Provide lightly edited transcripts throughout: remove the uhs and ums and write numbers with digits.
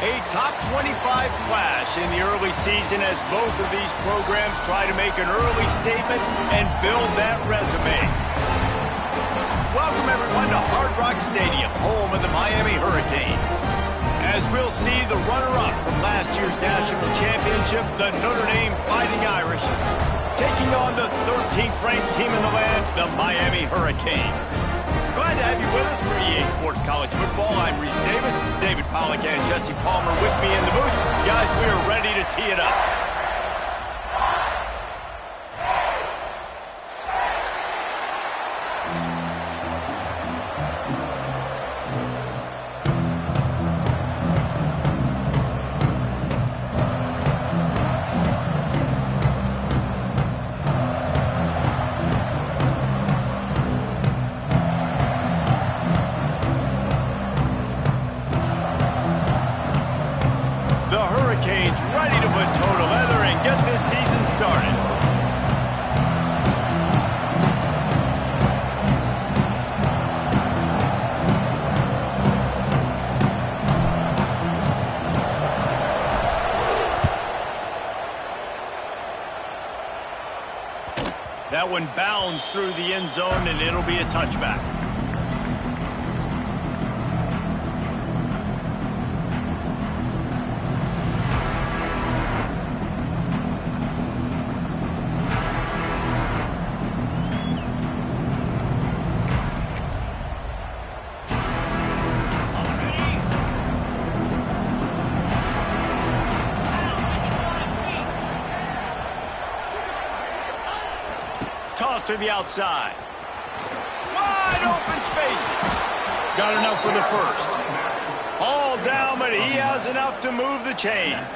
A top 25 clash in the early season as both of these programs try to make an early statement and build that resume. Welcome, everyone, to Hard Rock Stadium, home of the Miami Hurricanes. As we'll see the runner-up from last year's national championship, the Notre Dame Fighting Irish, taking on the 13th-ranked team in the land, the Miami Hurricanes. Glad to have you with us for EA Sports College Football. I'm Reese Davis, David Pollack and Jesse Palmer with me in the booth. Guys, we are ready to tee it up. Ready to put toe to leather and get this season started. That one bounds through the end zone, and it'll be a touchback. Toss to the outside. Wide open spaces. Got enough for the first. All down, but he has enough to move the chains.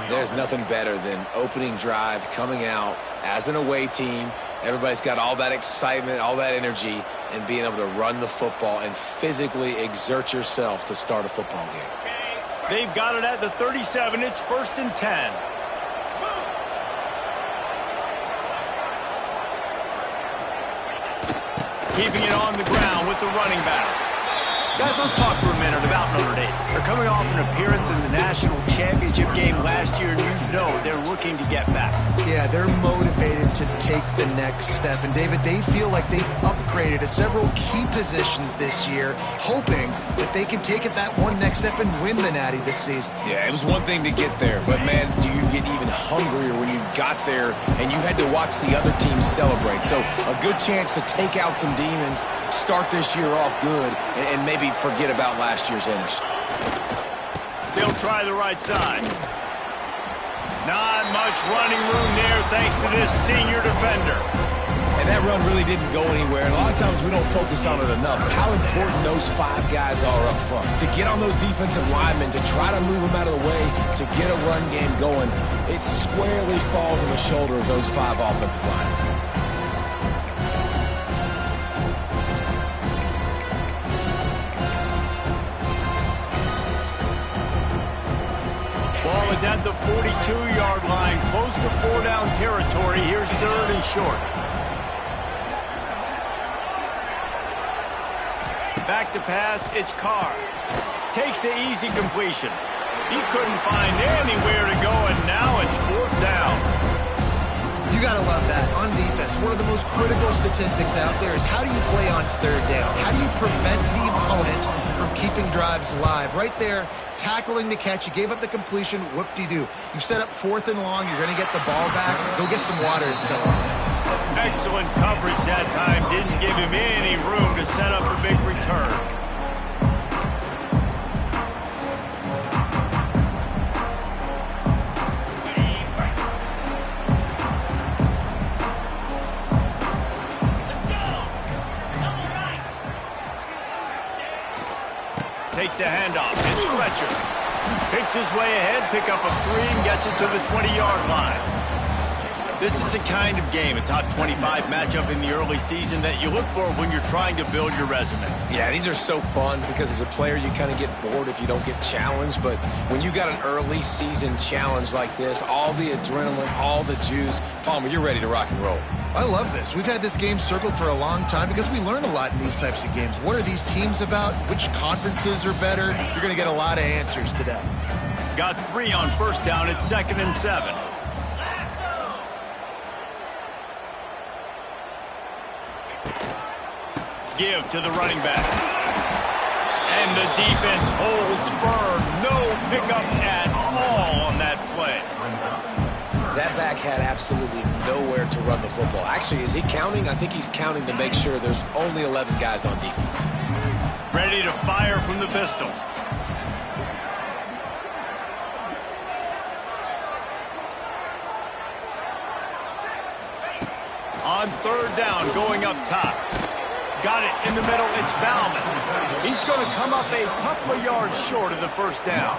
There's nothing better than opening drive, coming out as an away team. Everybody's got all that excitement, all that energy, and being able to run the football and physically exert yourself to start a football game. They've got it at the 37. It's 1st and 10. Keeping it on the ground with the running back. Guys, let's talk for a minute about Notre Dame. They're coming off an appearance in the national championship game last year, and you know they're looking to get back. Yeah, they're motivated to take the next step. And, David, they feel like they've upgraded to several key positions this year, hoping that they can take it that one next step and win the Natty this season. Yeah, it was one thing to get there, but, man, do you get even hungrier when you've got there and you had to watch the other team celebrate. So a good chance to take out some demons, start this year off good, and maybe forget about last year's finish. They'll try the right side. Not much running room there thanks to this senior defender. And that run really didn't go anywhere. And a lot of times we don't focus on it enough. How important those 5 guys are up front. To get on those defensive linemen, to try to move them out of the way, to get a run game going, it squarely falls on the shoulder of those 5 offensive linemen. Ball is at the 42-yard line, close to 4-down territory. Here's 3rd and short. Back to pass, it's Carr. Takes the easy completion. He couldn't find anywhere to go, and now it's 4th down. You got to love that. On defense, one of the most critical statistics out there is how do you play on 3rd down? How do you prevent the opponent from keeping drives live? Right there, tackling the catch. You gave up the completion. Whoop-de-doo. You've set up 4th and long. You're going to get the ball back. Go get some water and celebrate. Excellent coverage that time. Didn't give him any room to set up a big return. Takes the handoff. It's Fletcher. Picks his way ahead, pick up a 3, and gets it to the 20-yard line. This is the kind of game, a top 25 matchup in the early season that you look for when you're trying to build your resume. Yeah, these are so fun because as a player you kind of get bored if you don't get challenged, but when you got an early season challenge like this, all the adrenaline, all the juice, Palmer, you're ready to rock and roll. I love this. We've had this game circled for a long time because we learn a lot in these types of games. What are these teams about? Which conferences are better? You're going to get a lot of answers today. Got 3 on first down at 2nd and 7. Give to the running back. And the defense holds firm. No pickup at all on that play. That back had absolutely nowhere to run the football. Actually, is he counting? I think he's counting to make sure there's only 11 guys on defense. Ready to fire from the pistol. On 3rd down, going up top. Got it in the middle. It's Bauman. He's going to come up a couple of yards short of the first down.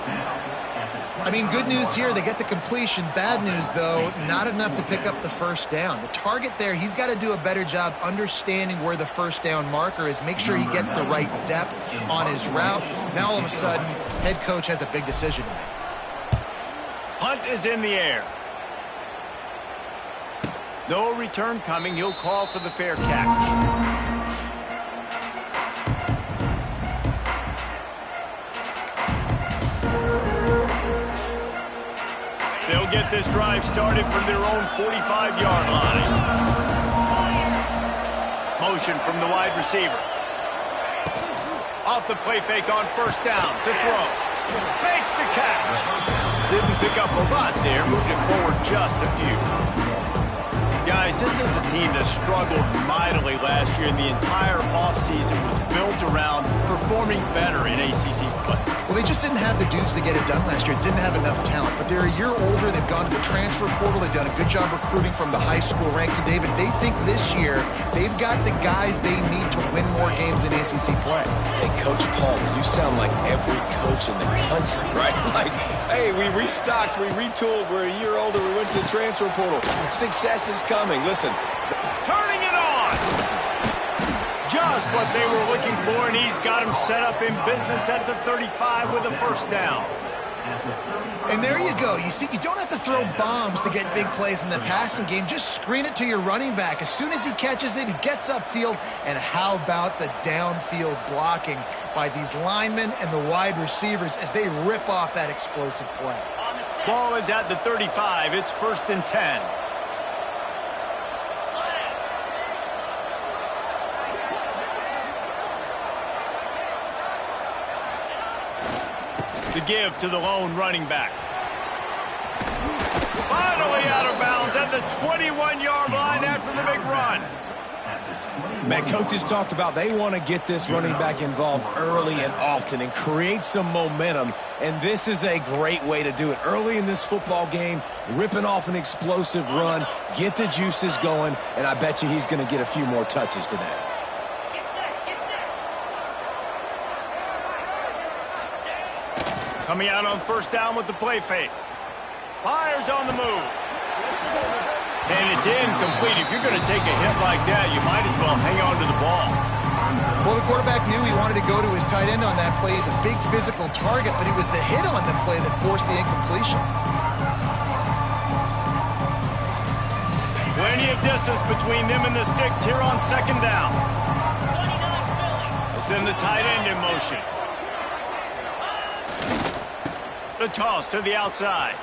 I mean, good news here, they get the completion. Bad news, though, not enough to pick up the first down. The target there, he's got to do a better job understanding where the first down marker is, make sure he gets the right depth on his route. Now, all of a sudden, head coach has a big decision to make. Punt is in the air. No return coming. He'll call for the fair catch. They'll get this drive started from their own 45-yard line. Motion from the wide receiver. Off the play fake on first down to throw. Makes the catch. Didn't pick up a lot there. Moved it forward just a few. Guys, this is a team that struggled mightily last year, and the entire offseason was built around performing better in ACC play. Well, they just didn't have the dudes to get it done last year. Didn't have enough talent. But they're a year older. They've gone to the transfer portal. They've done a good job recruiting from the high school ranks. And, David, they think this year they've got the guys they need to win more games in ACC play. Hey, Coach Palmer, you sound like every coach in the country, right? Like, hey, we restocked, we retooled, we're a year older, we went to the transfer portal. Success is coming. Listen. Turning it on! Just what they were looking for, and he's got him set up in business at the 35 with a first down. And there you go. You see, you don't have to throw bombs to get big plays in the passing game. Just screen it to your running back. As soon as he catches it, he gets upfield. And how about the downfield blocking by these linemen and the wide receivers as they rip off that explosive play? Ball is at the 35. It's 1st and 10. The give to the lone running back. Finally out of bounds at the 21-yard line after the big run. Man, coaches talked about they want to get this running back involved early and often and create some momentum, and this is a great way to do it. Early in this football game, ripping off an explosive run, get the juices going, and I bet you he's going to get a few more touches today. Coming out on first down with the play fake. Fires on the move. And it's incomplete. If you're going to take a hit like that, you might as well hang on to the ball. Well, the quarterback knew he wanted to go to his tight end on that play. He's a big physical target, but it was the hit on the play that forced the incompletion. Plenty of distance between them and the sticks here on 2nd down. It's in the tight end in motion. The toss to the outside.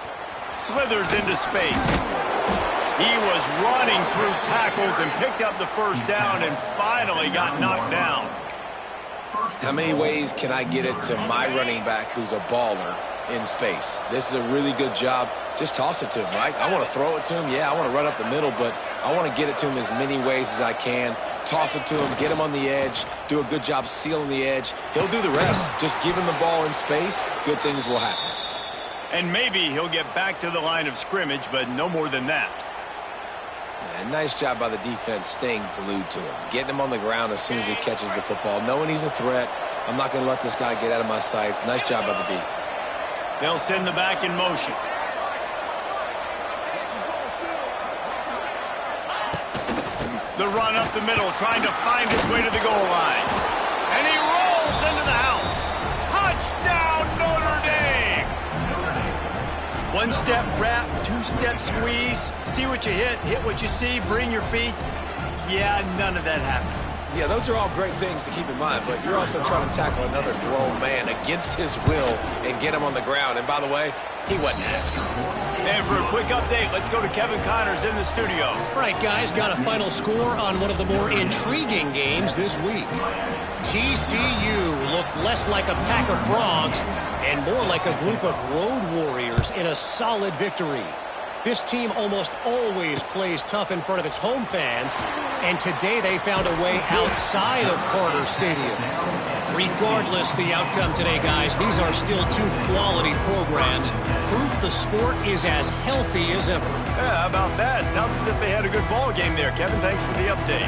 Slithers into space. He was running through tackles and picked up the first down and finally got knocked down. How many ways can I get it to my running back who's a baller in space? This is a really good job. Just toss it to him, right? I want to throw it to him. Yeah, I want to run up the middle, but I want to get it to him as many ways as I can. Toss it to him, get him on the edge, do a good job sealing the edge. He'll do the rest. Just give him the ball in space, good things will happen. And maybe he'll get back to the line of scrimmage, but no more than that. Yeah, nice job by the defense staying glued to him. Getting him on the ground as soon as he catches the football. Knowing he's a threat, I'm not going to let this guy get out of my sights. Nice job by the D. They'll send the back in motion. The run up the middle, trying to find his way to the goal line. And he rolls into the house. Touchdown, Notre Dame! One-step wrap, two-step squeeze. See what you hit what you see, bring your feet. Yeah, none of that happened. Yeah, those are all great things to keep in mind, but you're also trying to tackle another grown man against his will and get him on the ground. And by the way, he wasn't happy. And for a quick update, let's go to Kevin Connors in the studio. Right, guys, got a final score on one of the more intriguing games this week. TCU looked less like a pack of frogs and more like a group of road warriors in a solid victory. This team almost always plays tough in front of its home fans, and today they found a way outside of Carter Stadium. Regardless the outcome today, guys, these are still two quality programs. Proof the sport is as healthy as ever. Yeah, how about that? Sounds as if they had a good ball game there. Kevin, thanks for the update.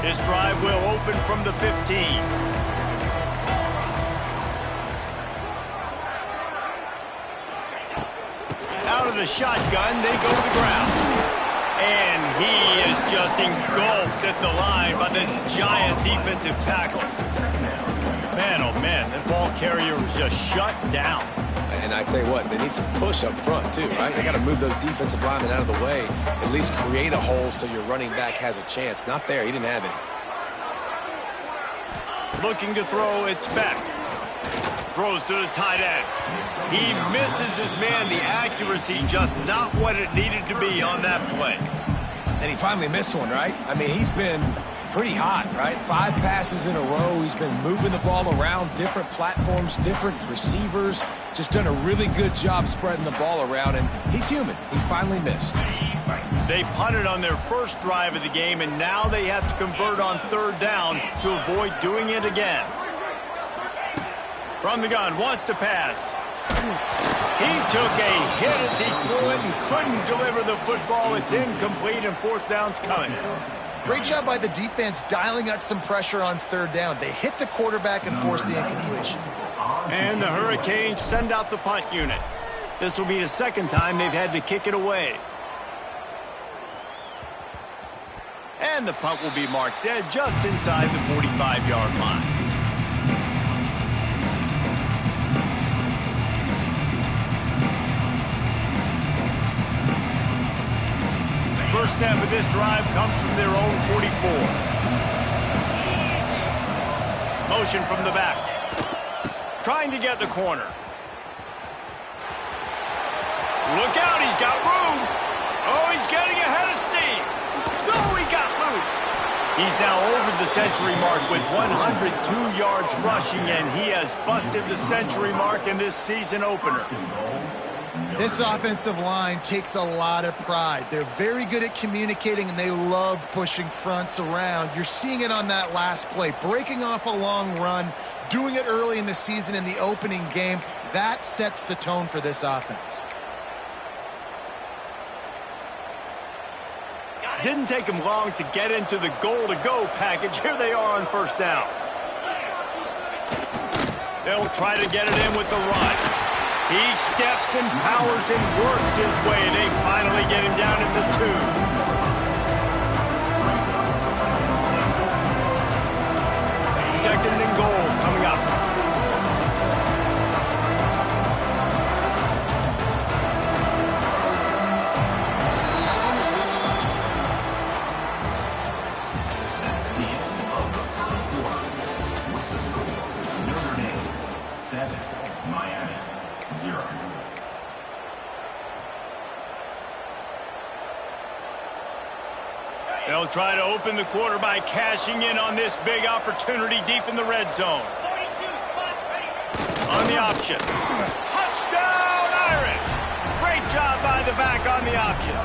This drive will open from the 15. Out of the shotgun, they go to the ground. And he is just engulfed at the line by this giant defensive tackle. Man, oh man, that ball carrier was just shut down. And I tell you what, they need some push up front too, right? They got to move those defensive linemen out of the way, at least create a hole so your running back has a chance. Not there, he didn't have any. Looking to throw, it's back. Throws to the tight end. He misses his man. The accuracy just not what it needed to be on that play. And he finally missed one, right? I mean, he's been pretty hot, right? 5 passes in a row. He's been moving the ball around, different platforms, different receivers. Just done a really good job spreading the ball around, and he's human. He finally missed. They punted on their first drive of the game, and now they have to convert on third down to avoid doing it again. From the gun, wants to pass. He took a hit as he threw it and couldn't deliver the football. It's incomplete, and fourth down's coming. Great job by the defense dialing out some pressure on third down. They hit the quarterback and forced the incompletion. And the Hurricanes send out the punt unit. This will be the second time they've had to kick it away. And the punt will be marked dead just inside the 45-yard line. First snap of this drive comes from their own 44. Motion from the back. Trying to get the corner. Look out, he's got room. Oh, he's getting ahead of steam. No, he got loose. He's now over the century mark with 102 yards rushing, and he has busted the century mark in this season opener. This offensive line takes a lot of pride. They're very good at communicating, and they love pushing fronts around. You're seeing it on that last play, breaking off a long run, doing it early in the season in the opening game. That sets the tone for this offense. Didn't take him long to get into the goal-to-go package. Here they are on first down. They'll try to get it in with the run. He steps and powers and works his way. They finally get him down at the 2. Second and goal coming up. They'll try to open the quarter by cashing in on this big opportunity deep in the red zone. On the option. Touchdown, Irish! Great job by the back on the option.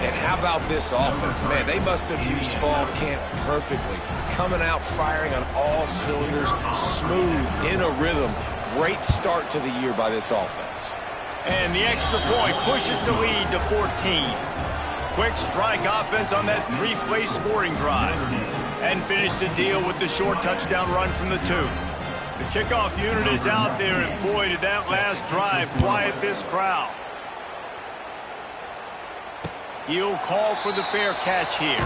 And how about this offense? Man, they must have used fall camp perfectly. Coming out firing on all cylinders, smooth, in a rhythm. Great start to the year by this offense. And the extra point pushes the lead to 14. Quick strike offense on that 3-play scoring drive. And finish the deal with the short touchdown run from the 2. The kickoff unit is out there, and boy, did that last drive quiet this crowd. He'll call for the fair catch here.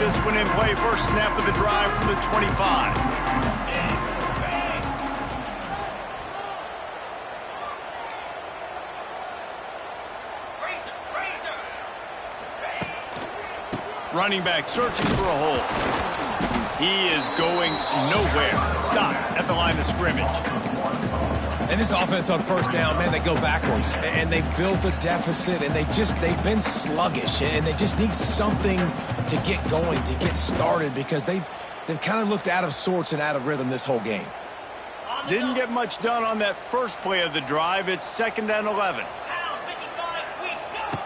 this one in play. First snap of the drive from the 25. Running back searching for a hole. He is going nowhere. Stop at the line of scrimmage. And this offense on first down, man, they go backwards. And they've built a deficit, and they've been sluggish. And they just need something to get going, to get started, because they've kind of looked out of sorts and out of rhythm this whole game. Didn't get much done on that first play of the drive. It's 2nd and 11.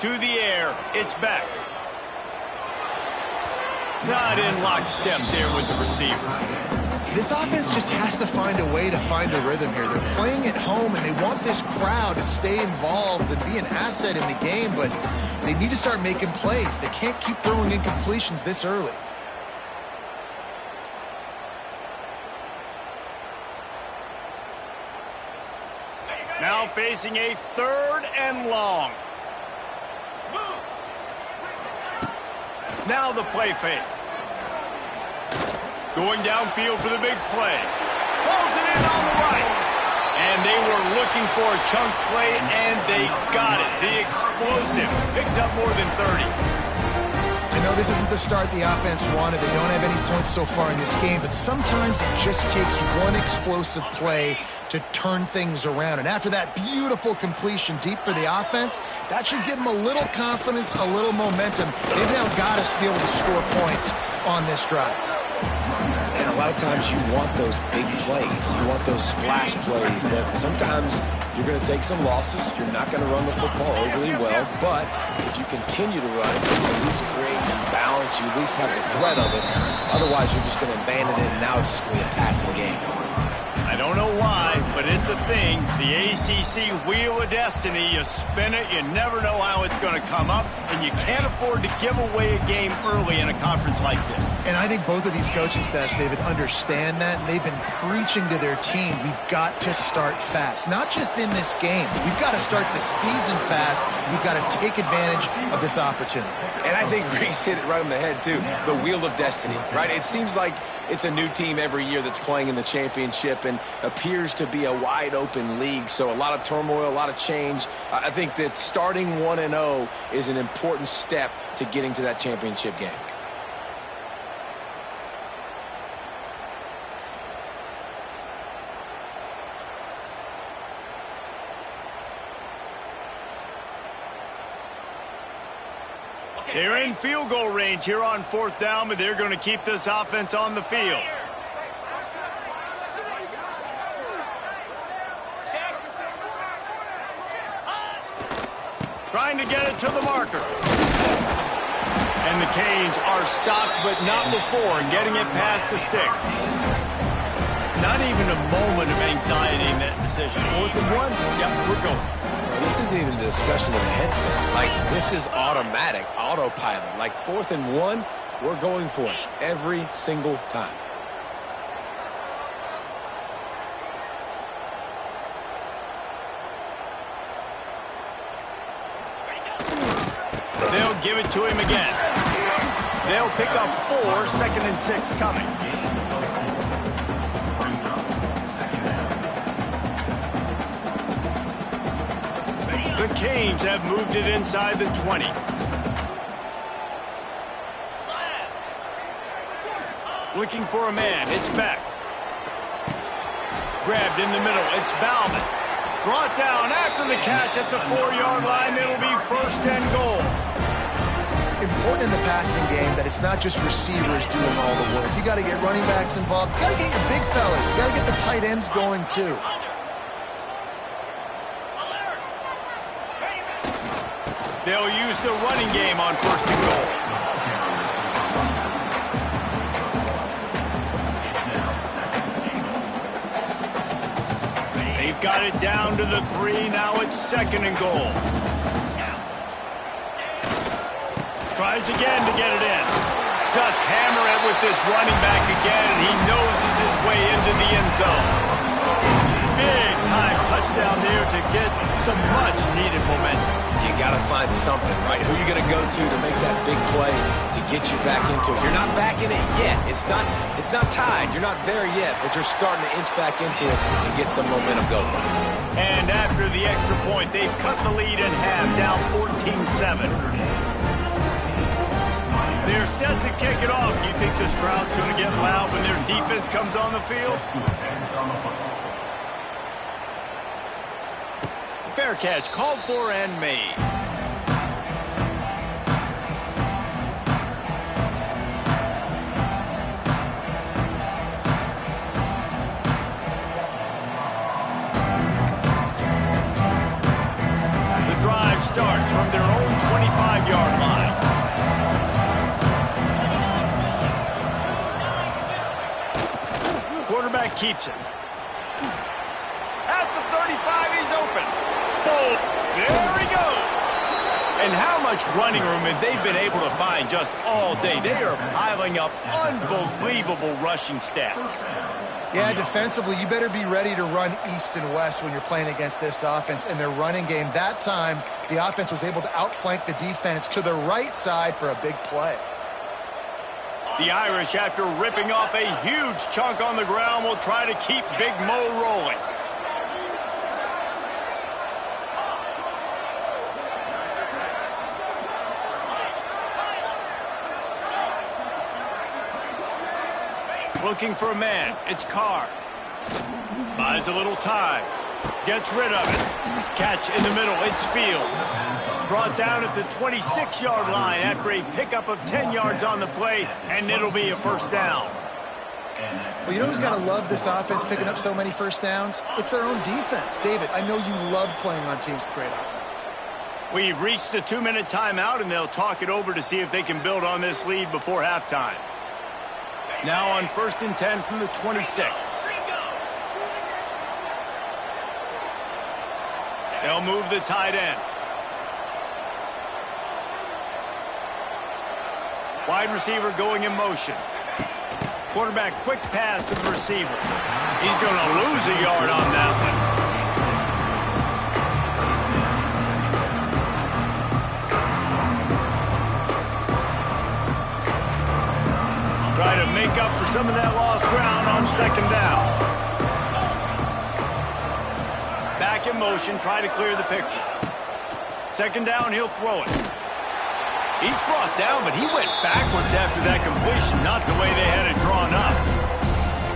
To the air. It's back. Not in lockstep there with the receiver. This offense just has to find a way to find a rhythm here. They're playing at home, and they want this crowd to stay involved and be an asset in the game, but they need to start making plays. They can't keep throwing incompletions this early. Now facing a 3rd and long. Now the play fake. Going downfield for the big play. Pulls it in on the right. And they were looking for a chunk play, and they got it. The explosive picks up more than 30. I know this isn't the start the offense wanted. They don't have any points so far in this game, but sometimes it just takes one explosive play to turn things around. And after that beautiful completion deep for the offense, that should give them a little confidence, a little momentum. They've now got us to be able to score points on this drive. And a lot of times you want those big plays. You want those splash plays, but sometimes you're going to take some losses. You're not going to run the football overly well, but if you continue to run, you at least create some balance. You at least have the threat of it. Otherwise, you're just going to abandon it, and now it's just going to be a passing game. I don't know why, but it's a thing. The ACC Wheel of Destiny, you spin it, you never know how it's going to come up, and you can't afford to give away a game early in a conference like this. And I think both of these coaching staffs, David, understand that, and they've been preaching to their team, we've got to start fast. Not just in this game. We've got to start the season fast. We've got to take advantage of this opportunity. And I think Reese hit it right on the head, too. The Wheel of Destiny, right? It seems like it's a new team every year that's playing in the championship and appears to be a wide-open league. So a lot of turmoil, a lot of change. I think that starting 1-0 is an important step to getting to that championship game. They're in field goal range here on 4th down, but they're going to keep this offense on the field. Trying to get it to the marker. And the Canes are stopped, but not before getting it past the sticks. Not even a moment of anxiety in that decision. 4th and 1? Yep, we're going. This isn't even a discussion in the headset. Like, this is automatic, autopilot. Like, 4th and 1, we're going for it every single time. They'll give it to him again. They'll pick up 4, 2nd and 6 coming. The Canes have moved it inside the 20. Looking for a man. It's back. Grabbed in the middle. It's Bauman. Brought down after the catch at the 4-yard line. It'll be 1st and goal. Important in the passing game that it's not just receivers doing all the work. You got to get running backs involved. You got to get your big fellas. You got to get the tight ends going too. They'll use the running game on 1st and goal. They've got it down to the 3. Now it's 2nd and goal. Tries again to get it in. Just hammer it with this running back again, and he noses his way into the end zone. Big time touchdown there to get some much needed momentum. you got to find something, right? Who are you going to go to make that big play to get you back into it? You're not back in it yet. It's not tied. You're not there yet, but you're starting to inch back into it and get some momentum going. And after the extra point, they've cut the lead in half, down 14-7. They're set to kick it off. You think this crowd's going to get loud when their defense comes on the field? Fair catch, called for and made. The drive starts from their own 25-yard line. Quarterback keeps it. At the 35, he's open. Oh, there he goes. And how much running room have they been able to find just all day? They are piling up unbelievable rushing stats. Yeah, defensively, you better be ready to run east and west when you're playing against this offense. In their running game, that time, the offense was able to outflank the defense to the right side for a big play. The Irish, after ripping off a huge chunk on the ground, will try to keep Big Mo rolling. Looking for a man. It's Carr. Buys a little time. Gets rid of it. Catch in the middle. It's Fields. Brought down at the 26-yard line after a pickup of 10 yards on the play, and it'll be a first down. Well, you know who's got to love this offense picking up so many first downs? It's their own defense. David, I know you love playing on teams with great offenses. We've reached the 2-minute timeout, and they'll talk it over to see if they can build on this lead before halftime. Now on 1st and 10 from the 26. They'll move the tight end. Wide receiver going in motion. Quarterback quick pass to the receiver. He's going to lose a yard on that one. Try to make up for some of that lost ground on 2nd down. Back in motion, try to clear the picture. 2nd down, he'll throw it. He's brought down, but he went backwards after that completion, not the way they had it drawn up.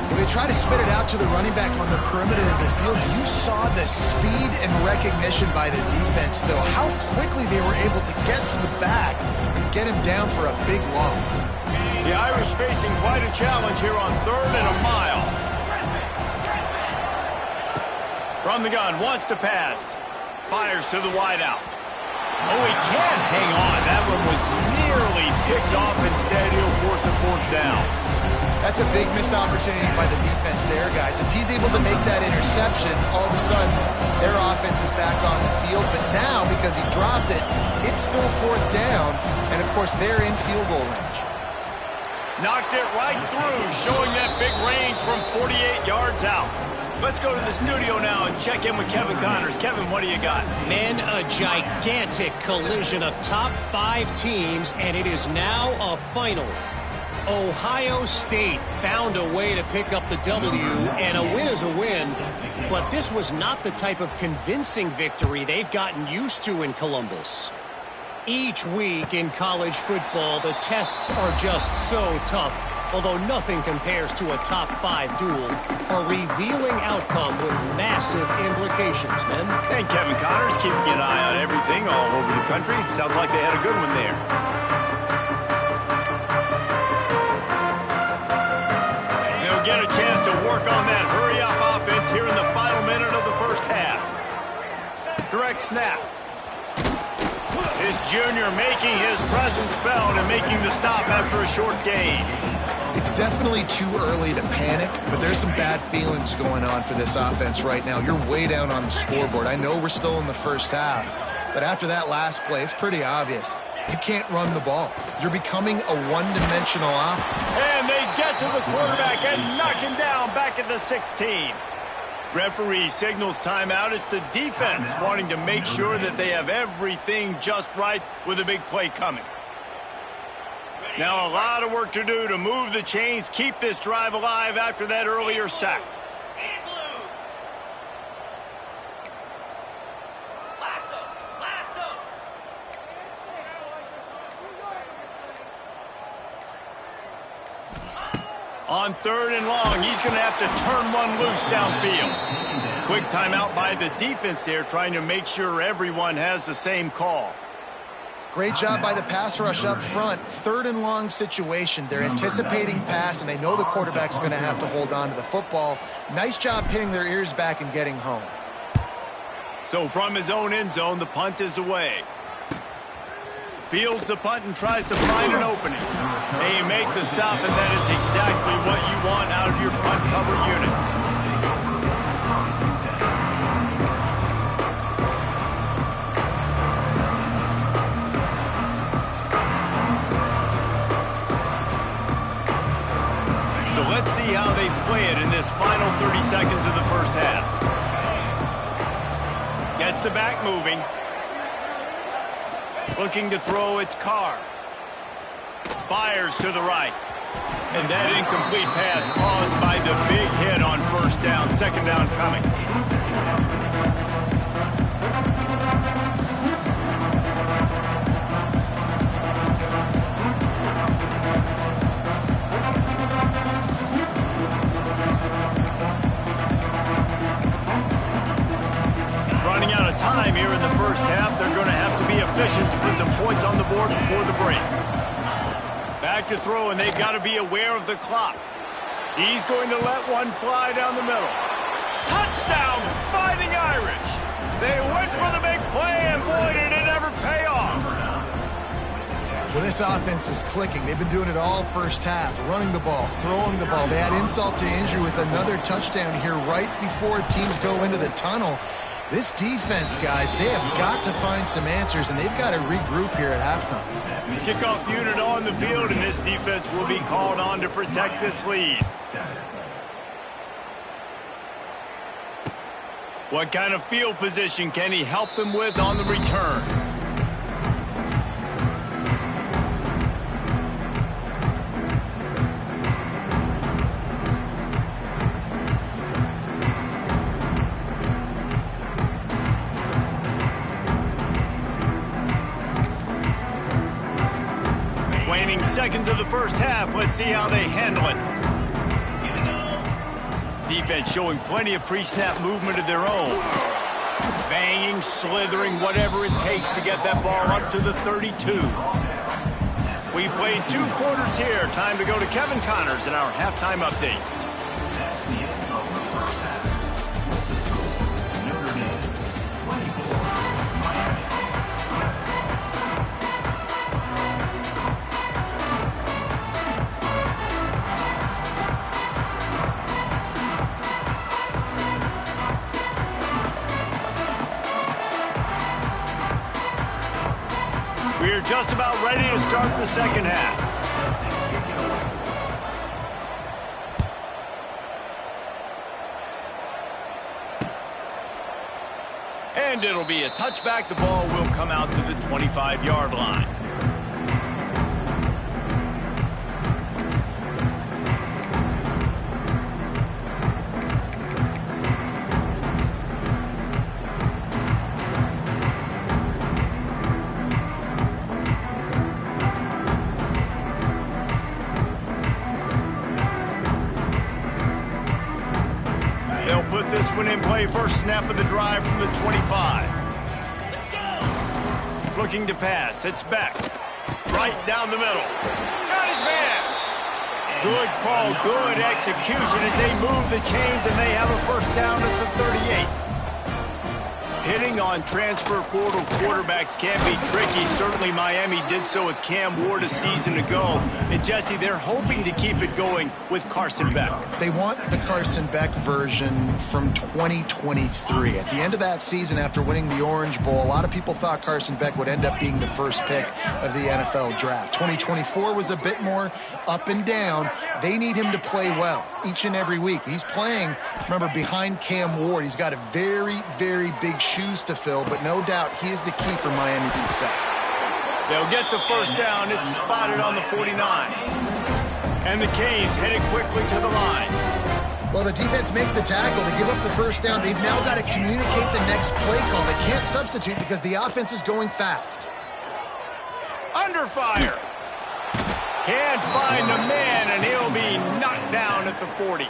When they try to spit it out to the running back on the perimeter of the field, you saw the speed and recognition by the defense, though, how quickly they were able to get to the back and get him down for a big loss. The Irish facing quite a challenge here on 3rd and a mile. From the gun, wants to pass. Fires to the wideout. Oh, he can't hang on. That one was nearly picked off. Instead, he'll force a 4th down. That's a big missed opportunity by the defense there, guys. If he's able to make that interception, all of a sudden, their offense is back on the field. But now, because he dropped it, it's still 4th down. And, of course, they're in field goal range. Knocked it right through, showing that big range from 48 yards out. Let's go to the studio now and check in with Kevin Connors. Kevin, what do you got? Man, a gigantic collision of top 5 teams, and it is now a final. Ohio State found a way to pick up the W, and a win is a win. But this was not the type of convincing victory they've gotten used to in Columbus. Each week in college football, the tests are just so tough. Although nothing compares to a top 5 duel, a revealing outcome with massive implications, men. And Kevin Connors keeping an eye on everything all over the country. Sounds like they had a good one there. They'll get a chance to work on that hurry-up offense here in the final minute of the first half. Direct snap. This junior making his presence felt and making the stop after a short gain. It's definitely too early to panic, but there's some bad feelings going on for this offense right now. You're way down on the scoreboard. I know we're still in the first half, but after that last play, it's pretty obvious. You can't run the ball. You're becoming a one-dimensional offense. And they get to the quarterback and knock him down back at the 16. Referee signals timeout. It's the defense wanting to make sure that they have everything just right with a big play coming. Now a lot of work to do to move the chains, keep this drive alive after that earlier sack. On 3rd and long, he's going to have to turn one loose downfield. Quick timeout by the defense there, trying to make sure everyone has the same call. Great job by the pass rush up front. 3rd and long situation. They're anticipating pass, and they know the quarterback's going to have to hold on to the football. Nice job pinning their ears back and getting home. So from his own end zone, the punt is away. Fields the punt and tries to find an opening. They make the stop, and that is exactly what you want out of your punt cover unit. So let's see how they play it in this final 30 seconds of the first half. Gets the back moving. Looking to throw, it's Carr. Fires to the right. And that incomplete pass caused by the big hit on 1st down. 2nd down coming. Running out of time here in the first half. They're going to have to be efficient to put some points on the board before the break. Back to throw, and they've got to be aware of the clock. He's going to let one fly down the middle. Touchdown, Fighting Irish! They went for the big play, and boy, did it ever pay off. Well, this offense is clicking. They've been doing it all first half, running the ball, throwing the ball. They had insult to injury with another touchdown here right before teams go into the tunnel. This defense, guys, they have got to find some answers, and they've got to regroup here at halftime. Kickoff unit on the field, and this defense will be called on to protect this lead. What kind of field position can he help them with on the return? Waning seconds of the first half. Let's see how they handle it. Defense showing plenty of pre-snap movement of their own. Banging, slithering, whatever it takes to get that ball up to the 32. We've played 2 quarters here. Time to go to Kevin Connors in our halftime update. We're just about ready to start the second half. And it'll be a touchback. The ball will come out to the 25-yard line. They'll put this one in play. First snap of the drive from the 25. Let's go. Looking to pass. It's back. Right down the middle. Got his man. Good call, good execution as they move the chains, and they have a first down at the 38. Hitting on transfer portal quarterbacks can be tricky. Certainly Miami did so with Cam Ward a season ago. And Jesse, they're hoping to keep it going with Carson Beck. They want the Carson Beck version from 2023. At the end of that season, after winning the Orange Bowl, a lot of people thought Carson Beck would end up being the first pick of the NFL draft. 2024 was a bit more up and down. They need him to play well. each and every week. He's playing, remember, behind Cam Ward. He's got a very, very big shoes to fill, but no doubt he is the key for Miami's success. They'll get the first down. It's spotted on the 49. And the Canes headed quickly to the line. Well, the defense makes the tackle. They give up the first down. They've now got to communicate the next play call. They can't substitute because the offense is going fast. Under fire. Can't find the man, and he'll be knocked down at the 40.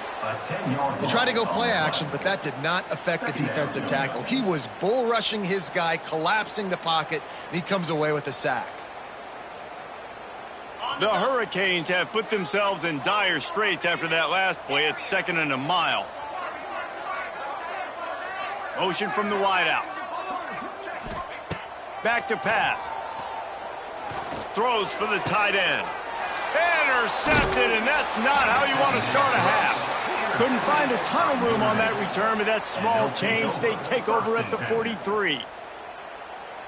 They tried to go play action, but that did not affect the defensive tackle. He was bull rushing his guy, collapsing the pocket, and he comes away with a sack. The Hurricanes have put themselves in dire straits after that last play. It's 2nd and a mile. Motion from the wideout. Back to pass. Throws for the tight end. Intercepted, and that's not how you want to start a half. Couldn't find a ton of room on that return, but that small change, they take over at the 43.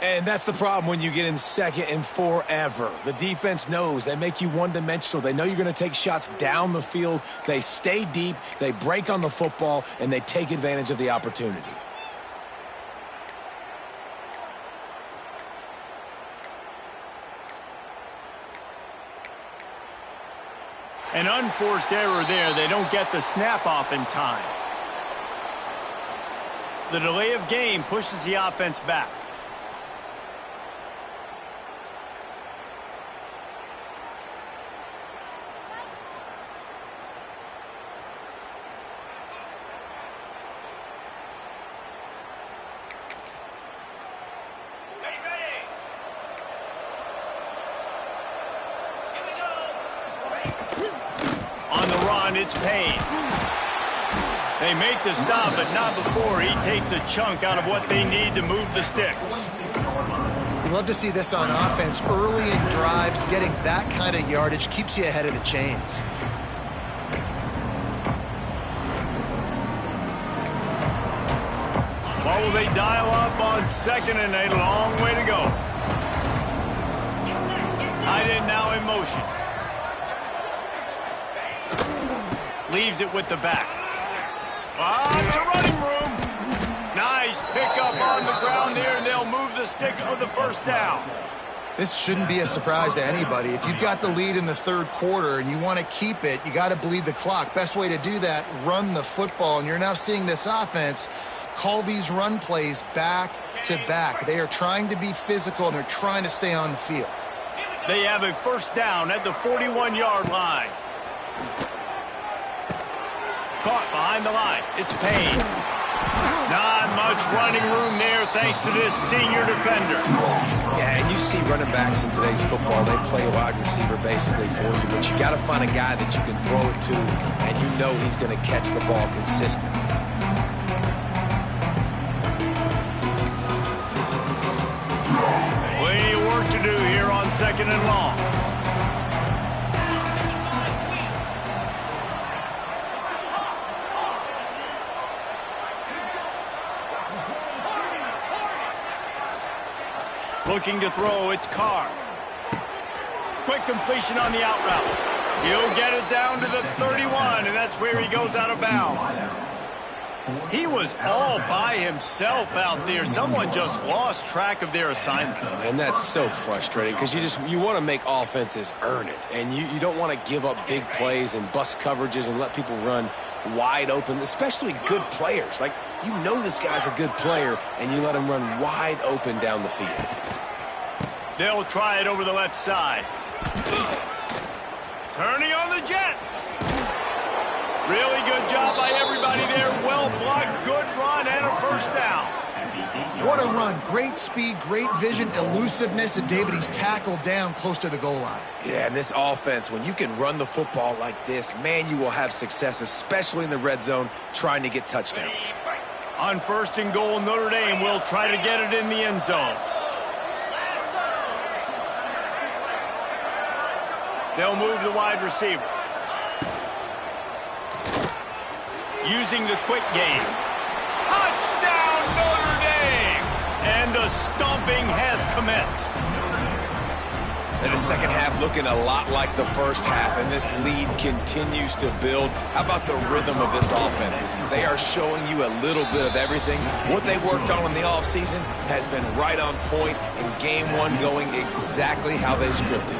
And that's the problem when you get in 2nd and forever. The defense knows. They make you one-dimensional. They know you're going to take shots down the field. They stay deep, they break on the football, and they take advantage of the opportunity. An unforced error there. They don't get the snap off in time. The delay of game pushes the offense back. It's Payne. They make the stop, but not before he takes a chunk out of what they need to move the sticks. You love to see this on offense. Early in drives, getting that kind of yardage keeps you ahead of the chains. Well, will they dial up on 2nd and a long way to go? Tight end now in motion. Leaves it with the back. Lots of running room. Nice pickup on the ground there, and they'll move the sticks with the first down. This shouldn't be a surprise to anybody. If you've got the lead in the 3rd quarter and you want to keep it, you got to bleed the clock. Best way to do that, run the football. And you're now seeing this offense call these run plays back to back. They are trying to be physical, and they're trying to stay on the field. They have a first down at the 41-yard line. Caught behind the line. It's Payne. Not much running room there thanks to this senior defender. Yeah, and you see running backs in today's football, they play wide receiver basically for you, but you got to find a guy that you can throw it to, and you know he's going to catch the ball consistently. Plenty of work to do here on 2nd and long. Looking to throw, it's Carr. Quick completion on the out route. He'll get it down to the 31, and that's where he goes out of bounds. He was all by himself out there. Someone just lost track of their assignment. And that's so frustrating because you want to make offenses earn it. And you don't want to give up big plays and bust coverages and let people run wide open, especially good players. Like, you know this guy's a good player, and you let him run wide open down the field. They'll try it over the left side. Turning on the Jets. Really good job by everybody there. Well blocked, good run, and a first down. What a run. Great speed, great vision, elusiveness, and David, he's tackled down close to the goal line. Yeah, and this offense, when you can run the football like this, man, you will have success, especially in the red zone, trying to get touchdowns. On 1st and goal, Notre Dame will try to get it in the end zone. They'll move the wide receiver. Using the quick game. Touchdown, Notre Dame! And the stomping has commenced. And the second half looking a lot like the first half, and this lead continues to build. How about the rhythm of this offense? They are showing you a little bit of everything. What they worked on in the offseason has been right on point, and game one going exactly how they scripted.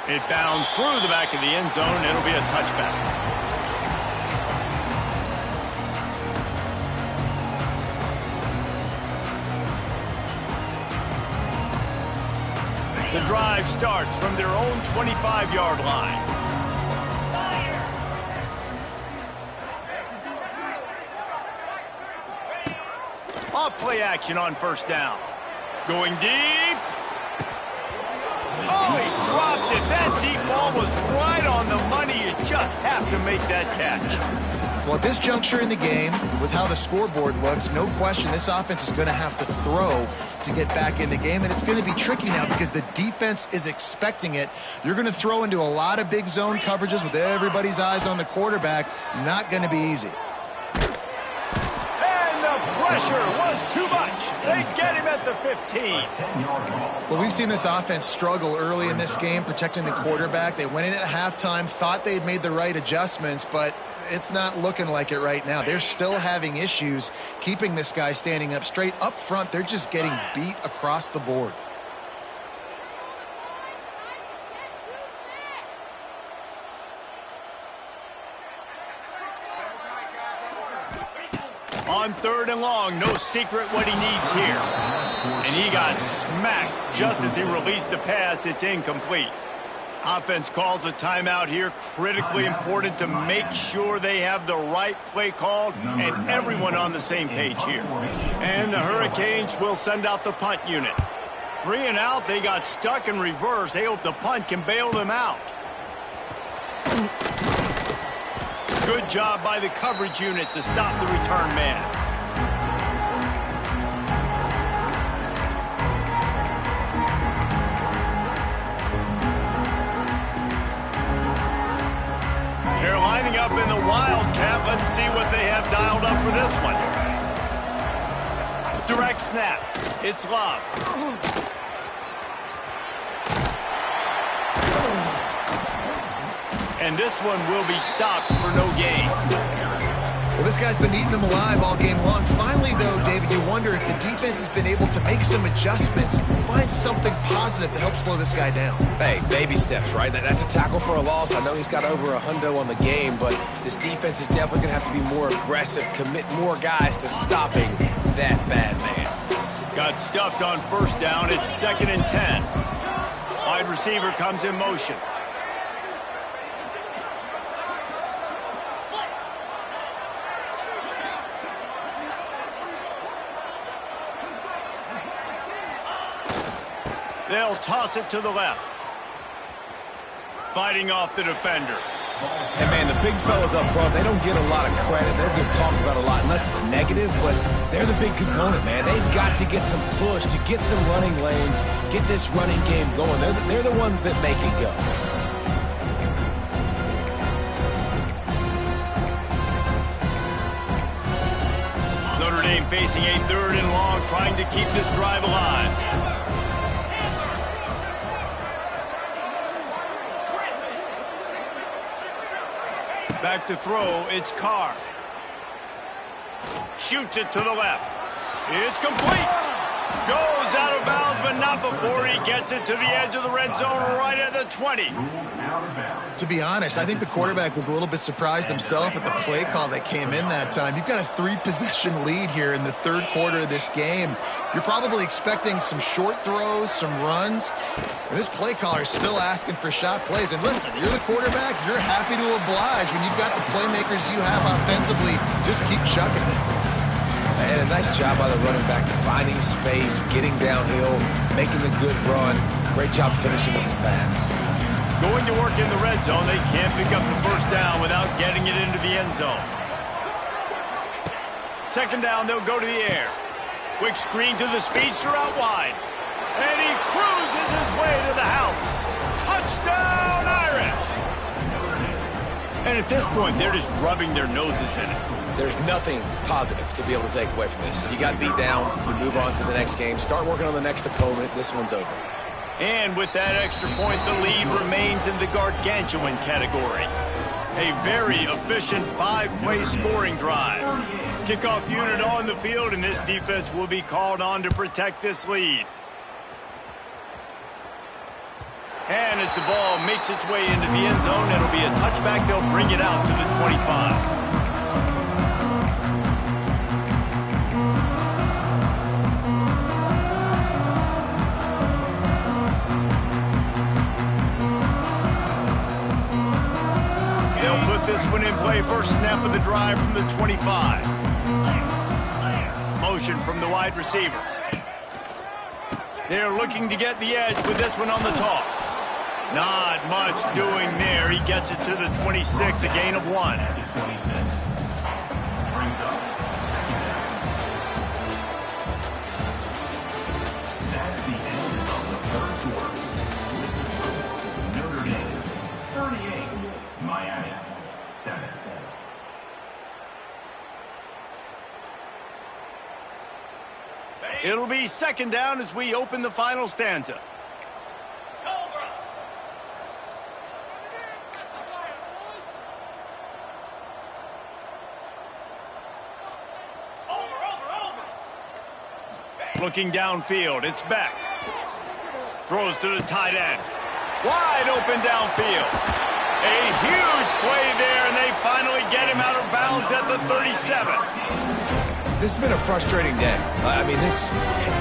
It bounds through the back of the end zone. It'll be a touchback. The drive starts from their own 25-yard line. Off play action on first down. Going deep. Oh, he dropped it. That deep ball was right on the money. You just have to make that catch. Well, at this juncture in the game, with how the scoreboard looks, no question this offense is going to have to throw to get back in the game, and it's going to be tricky now because the defense is expecting it. You're going to throw into a lot of big zone coverages with everybody's eyes on the quarterback. Not going to be easy. And the pressure was too much. They get him at the 15. Well, we've seen this offense struggle early in this game protecting the quarterback. They went in at halftime, thought they had made the right adjustments, but it's not looking like it right now. They're still having issues keeping this guy standing up straight. Up front, they're just getting beat across the board. On third and long, no secret what he needs here. And he got smacked just as he released the pass. It's incomplete. Offense calls a timeout here. Critically important to make sure they have the right play called and everyone on the same page here. And the Hurricanes will send out the punt unit. 3 and out, they got stuck in reverse. They hope the punt can bail them out. Good job by the coverage unit to stop the return man. They're lining up in the Wildcat. Let's see what they have dialed up for this one. Direct snap. It's Love. And this one will be stopped for no gain. Well, this guy's been eating them alive all game long. Finally, though, David, you wonder if the defense has been able to make some adjustments, find something positive to help slow this guy down. Hey, baby steps, right? That's a tackle for a loss. I know he's got over $100 on the game, but this defense is definitely going to have to be more aggressive, commit more guys to stopping that bad man. Got stuffed on first down. It's 2nd and 10. Wide receiver comes in motion. They'll toss it to the left. Fighting off the defender. And, man, the big fellas up front, they don't get a lot of credit. They don't get talked about a lot unless it's negative, but they're the big component, man. They've got to get some push, to get some running lanes, get this running game going. They're the ones that make it go. Notre Dame facing a 3rd and long, trying to keep this drive alive. Back to throw, it's Carr. Shoots it to the left. It's complete. Goes out of bounds, but not before he gets it to the edge of the red zone right at the 20. To be honest, I think the quarterback was a little bit surprised himself at the play call that came in that time. You've got a 3-possession lead here in the 3rd quarter of this game. You're probably expecting some short throws, some runs. And this play caller is still asking for shot plays. And listen, you're the quarterback. You're happy to oblige. When you've got the playmakers you have offensively, just keep chucking it. And a nice job by the running back, finding space, getting downhill, making a good run. Great job finishing with his pads. Going to work in the red zone. They can't pick up the first down without getting it into the end zone. 2nd down, they'll go to the air. Quick screen to the speedster out wide. And he cruises his way to the house. Touchdown, Irish! And at this point, they're just rubbing their noses in it. There's nothing positive to be able to take away from this. You got beat down, you move on to the next game, start working on the next opponent. This one's over. And with that extra point, the lead remains in the gargantuan category. A very efficient 5-play scoring drive. Kickoff unit on the field, and this defense will be called on to protect this lead. And as the ball makes its way into the end zone, it'll be a touchback. They'll bring it out to the 25. This one in play, first snap of the drive from the 25. Motion from the wide receiver. They're looking to get the edge with this one on the toss. Not much doing there. He gets it to the 26, a gain of 1. That's the end of the third quarter. Notre Dame, 38, Miami, 7. It'll be second down as we open the final stanza. Looking downfield, it's back. Throws to the tight end. Wide open downfield. A huge play there, and they finally get him out of bounds at the 37. This has been a frustrating day. I mean,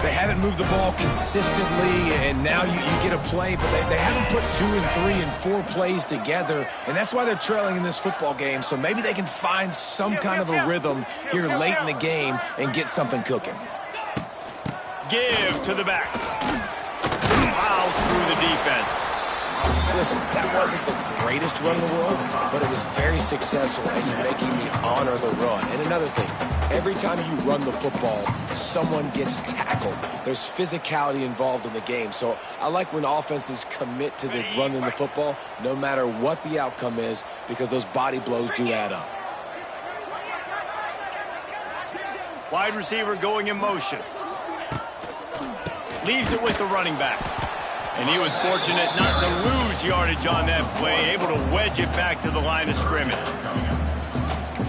they haven't moved the ball consistently, and now you get a play, but they haven't put 2 and 3 and 4 plays together, and that's why they're trailing in this football game. So maybe they can find some kind of a rhythm here late in the game and get something cooking. Give to the back. Plows through the defense. Listen, that wasn't the greatest run in the world, but it was very successful, and you're making me honor the run. And another thing, every time you run the football, someone gets tackled. There's physicality involved in the game. So I like when offenses commit to the running the football, no matter what the outcome is, because those body blows do add up. Wide receiver going in motion. Leaves it with the running back. And he was fortunate not to lose yardage on that play, able to wedge it back to the line of scrimmage.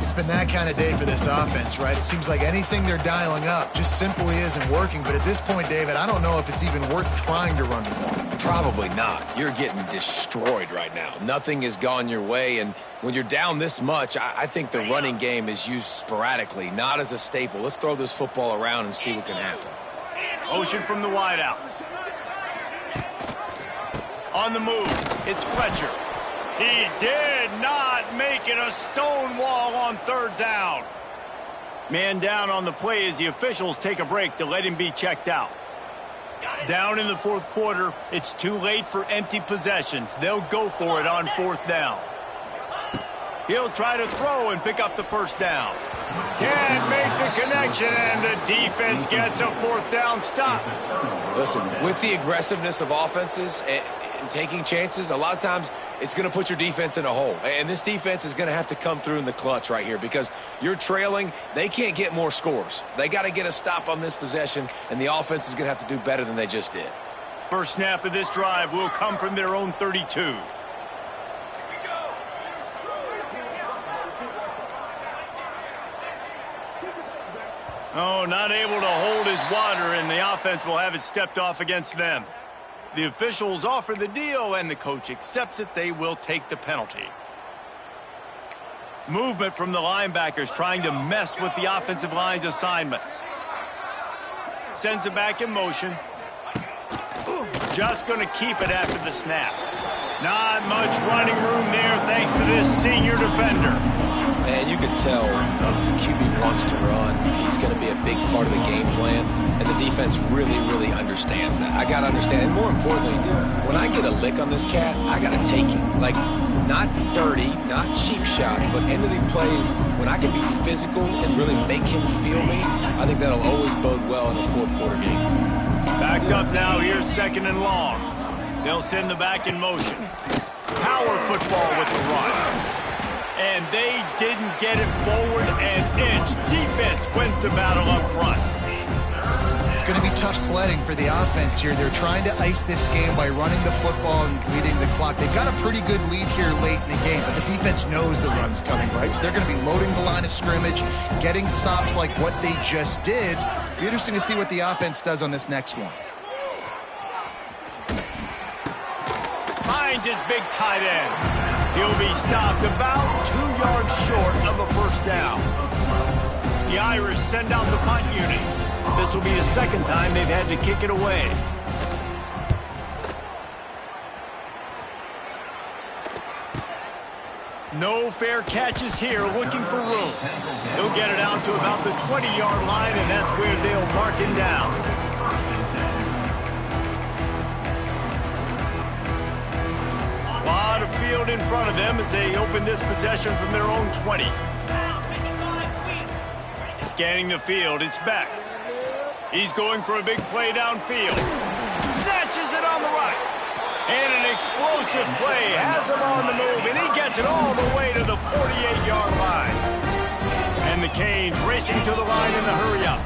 It's been that kind of day for this offense, right? It seems like anything they're dialing up just simply isn't working. But at this point, David, I don't know if it's even worth trying to run the ball. Probably not. You're getting destroyed right now. Nothing has gone your way, and when you're down this much, I think the running game is used sporadically, not as a staple. Let's throw this football around and see what can happen. Motion from the wideout. On the move, it's Fletcher. He did not make it a stone wall on third down. Man down on the play as the officials take a break to let him be checked out. Down in the fourth quarter, it's too late for empty possessions. They'll go for it on fourth down. He'll try to throw and pick up the first down. Can't make the connection, and the defense gets a fourth down stop. Listen, with the aggressiveness of offenses and taking chances, a lot of times it's going to put your defense in a hole. And this defense is going to have to come through in the clutch right here because you're trailing. They can't get more scores. They got to get a stop on this possession, and the offense is going to have to do better than they just did. First snap of this drive will come from their own 32. Oh, not able to hold his water, and the offense will have it stepped off against them. The officials offer the deal, and the coach accepts it. They will take the penalty. Movement from the linebackers trying to mess with the offensive line's assignments. Sends it back in motion. Just going to keep it after the snap. Not much running room there thanks to this senior defender. And you can tell the QB wants to run. He's going to be a big part of the game plan, and the defense really, really understands that. I got to understand, and more importantly, when I get a lick on this cat, I got to take it. Like, not dirty, not cheap shots, but end of the plays, when I can be physical and really make him feel me, I think that'll always bode well in a fourth quarter game. Backed up now, here's second and long. They'll send the back in motion. Power football with the run. and they didn't get it forward an inch. Defense wins the battle up front. It's going to be tough sledding for the offense here. They're trying to ice this game by running the football and bleeding the clock. They've got a pretty good lead here late in the game, but the defense knows the run's coming, right? So they're going to be loading the line of scrimmage, getting stops like what they just did. It'll be interesting to see what the offense does on this next one. Finds his big tight end. He'll be stopped about 2 yards short of a first down. The Irish send out the punt unit. This will be the second time they've had to kick it away. No fair catches here, looking for room. He'll get it out to about the 20-yard line, and that's where they'll mark him down. A lot of field in front of them as they open this possession from their own 20. Scanning the field, it's Beck. He's going for a big play downfield. Snatches it on the right. And an explosive play has him on the move, and he gets it all the way to the 48-yard line. And the Canes racing to the line in the hurry-up.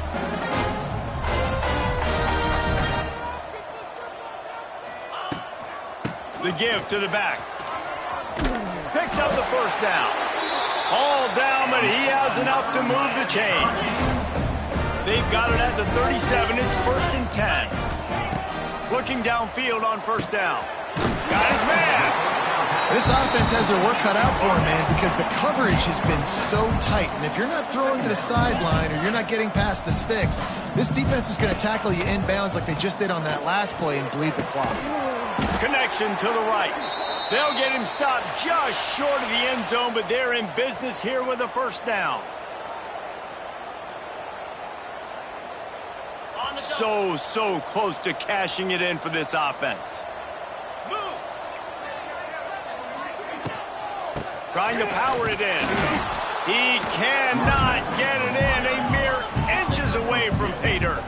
The give to the back. Picks up the first down. All down, but he has enough to move the chains. They've got it at the 37. It's 1st and 10. Looking downfield on first down. Got his man. This offense has their work cut out for them, man, because the coverage has been so tight. And if you're not throwing to the sideline or you're not getting past the sticks, this defense is going to tackle you inbounds like they just did on that last play and bleed the clock. Connection to the right. They'll get him stopped just short of the end zone, but they're in business here with a first down. So close to cashing it in for this offense. Trying to power it in. He cannot get it in. A mere inches away from pay dirt.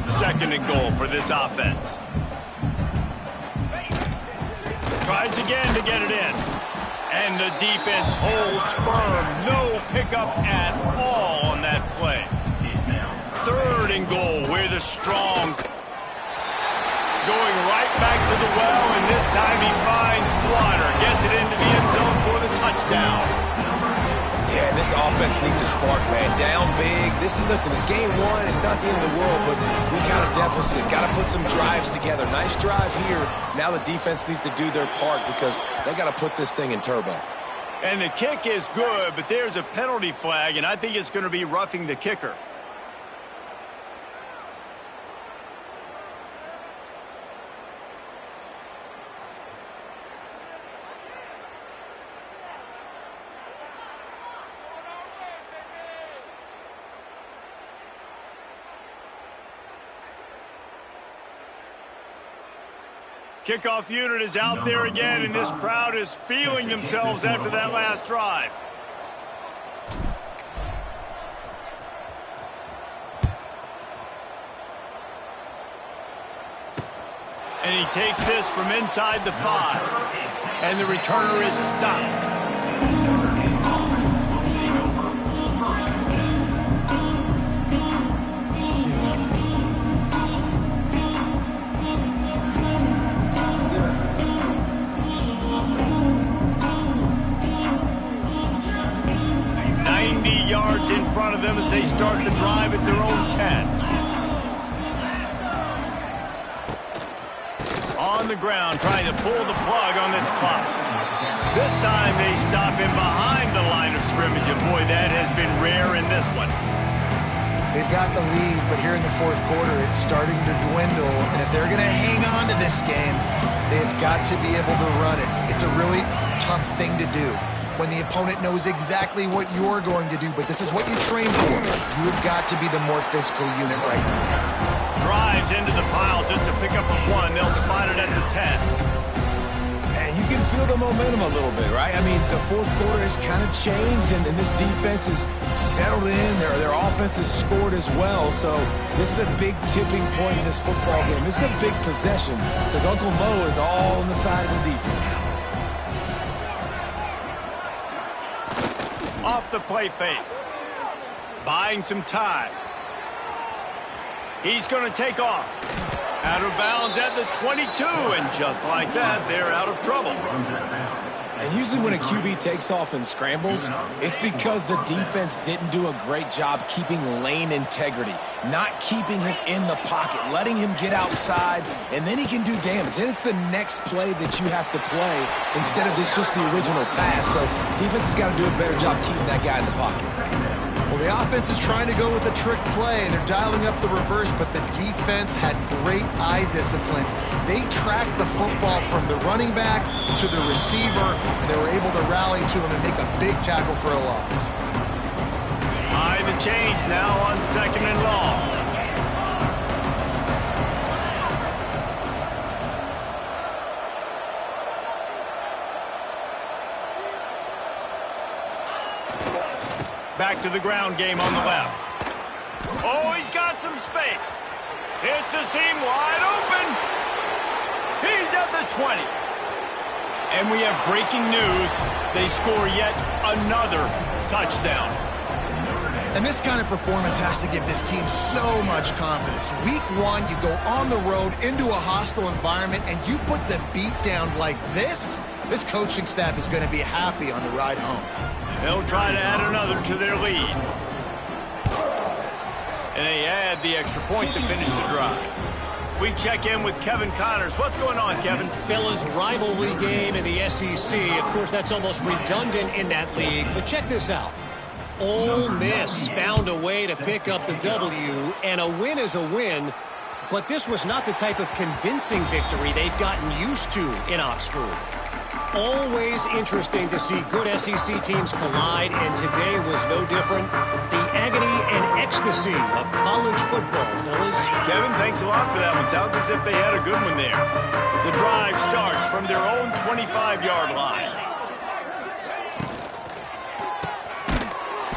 2nd and goal for this offense. Tries again to get it in. And the defense holds firm. No pickup at all on that play. 3rd and goal, where the strong going right back to the well, and this time he finds water, gets it into the end zone for the touchdown. Yeah, this offense needs a spark, man. Down big. Listen, it's game 1. It's not the end of the world, but we got a deficit. Got to put some drives together. Nice drive here. Now the defense needs to do their part because they got to put this thing in turbo. And the kick is good, but there's a penalty flag, and I think it's going to be roughing the kicker. Kickoff unit is out there again, and this crowd is feeling themselves after that last drive. And he takes this from inside the 5. And the returner is stopped. Yards in front of them as they start the drive at their own 10. On the ground, trying to pull the plug on this clock. This time they stop him behind the line of scrimmage, and boy, that has been rare in this one. They've got the lead, but here in the 4th quarter, it's starting to dwindle. And if they're going to hang on to this game, they've got to be able to run it. It's a really tough thing to do when the opponent knows exactly what you're going to do, but this is what you train for. You've got to be the more physical unit right now. Drives into the pile just to pick up a 1. They'll spot it at the 10. And you can feel the momentum a little bit, right? I mean, the 4th quarter has kind of changed, and this defense is settled in. Their offense has scored as well, so this is a big tipping point in this football game. This is a big possession because Uncle Mo is all on the side of the defense. Off the play fake. Buying some time. He's going to take off. Out of bounds at the 22, and just like that, they're out of trouble. And usually when a QB takes off and scrambles, it's because the defense didn't do a great job keeping lane integrity, not keeping him in the pocket, letting him get outside, and then he can do damage. Then it's the next play that you have to play instead of just the original pass. So defense has got to do a better job keeping that guy in the pocket. Well, the offense is trying to go with a trick play. They're dialing up the reverse, but the defense had great eye discipline. They tracked the football from the running back to the receiver, and they were able to rally to him and make a big tackle for a loss. High the change now on 2nd and long. Back to the ground game on the left. Oh, he's got some space. It's a seam wide open. He's at the 20. And we have breaking news. They score yet another touchdown. And this kind of performance has to give this team so much confidence. Week 1, you go on the road into a hostile environment, and you put the beat down like this. This coaching staff is going to be happy on the ride home. They'll try to add another to their lead. And they add the extra point to finish the drive. We check in with Kevin Connors. What's going on, Kevin? Fellas, rivalry game in the SEC. Of course, that's almost redundant in that league. But check this out. Ole Miss found a way to pick up the W, and a win is a win. But this was not the type of convincing victory they've gotten used to in Oxford. Always interesting to see good SEC teams collide, and today was no different. The agony and ecstasy of college football, fellas. Kevin, thanks a lot for that one. Sounds as if they had a good one there. The drive starts from their own 25-yard line.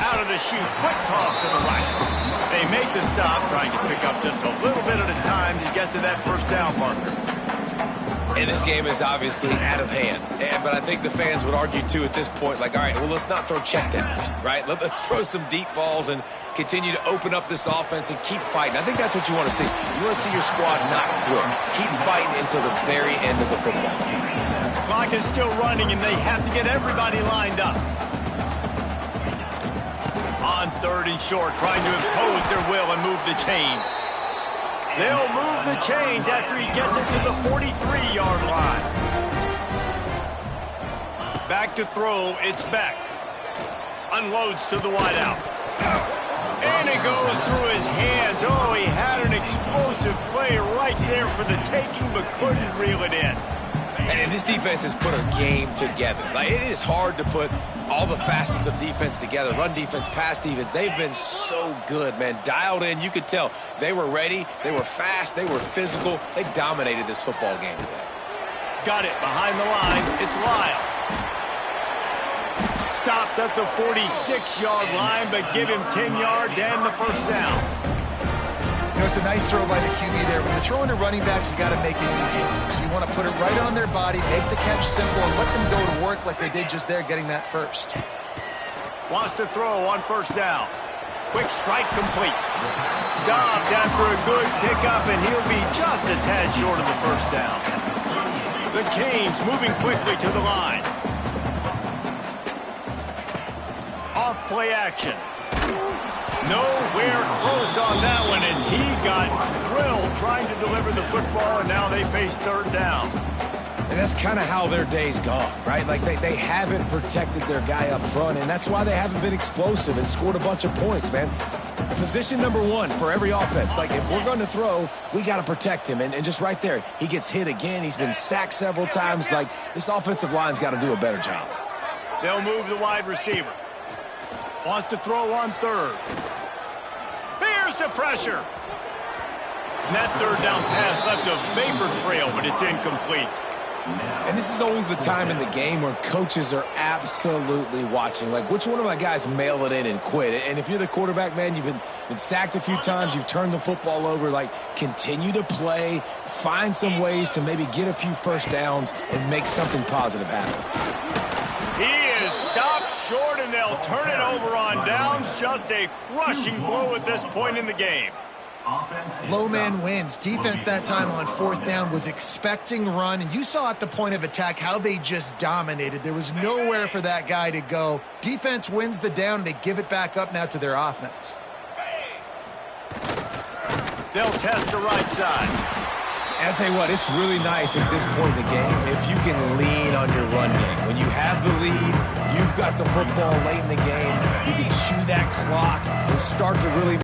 Out of the chute, quick toss to the right. They make the stop, trying to pick up just a little bit at a time to get to that first down marker. And this game is obviously out of hand. But I think the fans would argue, too, at this point, like, all right, well, let's not throw checkdowns, right? Let's throw some deep balls and continue to open up this offense and keep fighting. I think that's what you want to see. You want to see your squad not quit. Keep fighting until the very end of the football game. Clock is still running, and they have to get everybody lined up. On 3rd and short, trying to impose their will and move the chains. They'll move the chains after he gets it to the 43-yard line. Back to throw, it's Beck. Unloads to the wideout. And it goes through his hands. Oh, he had an explosive play right there for the taking, but couldn't reel it in. And this defense has put a game together. Like, it is hard to put all the facets of defense together. Run defense, pass defense. They've been so good, man. Dialed in. You could tell they were ready. They were fast. They were physical. They dominated this football game today. Got it behind the line. It's Lyle. Stopped at the 46-yard line, but give him 10 yards and the first down. You know, it's a nice throw by the QB there. When you're throwing to running backs, you got to make it easy. So you want to put it right on their body, make the catch simple, and let them go to work like they did just there, getting that first. Wants to throw on first down. Quick strike complete. Stopped after a good pickup, and he'll be just a tad short of the first down. The Canes moving quickly to the line. Off play action. Nowhere close on that one as he got drilled trying to deliver the football, and now they face 3rd down. And that's kind of how their day's gone, right? Like, they haven't protected their guy up front, and that's why they haven't been explosive and scored a bunch of points, man. Position number 1 for every offense. Like, if we're going to throw, we got to protect him. And just right there, he gets hit again. He's been sacked several times. Like, this offensive line's got to do a better job. They'll move the wide receiver. Wants to throw on 3rd. Here's the pressure. And that 3rd down pass left a vapor trail, but it's incomplete. And this is always the time in the game where coaches are absolutely watching. Like, which one of my guys mail it in and quit? And if you're the quarterback, man, you've been sacked a few times, you've turned the football over. Like, continue to play, find some ways to maybe get a few first downs and make something positive happen. He is stopped short, and they'll turn it over on downs. Just a crushing blow at this point in the game. Low man wins. Defense that time on fourth down was expecting run, and you saw at the point of attack how they just dominated. There was nowhere for that guy to go. Defense wins the down. They give it back up now to their offense. They'll test the right side. And I'll tell you what, it's really nice at this point in the game if you can lean on your run game. When you have the lead, you've got the football late in the game, you can chew that clock and start to really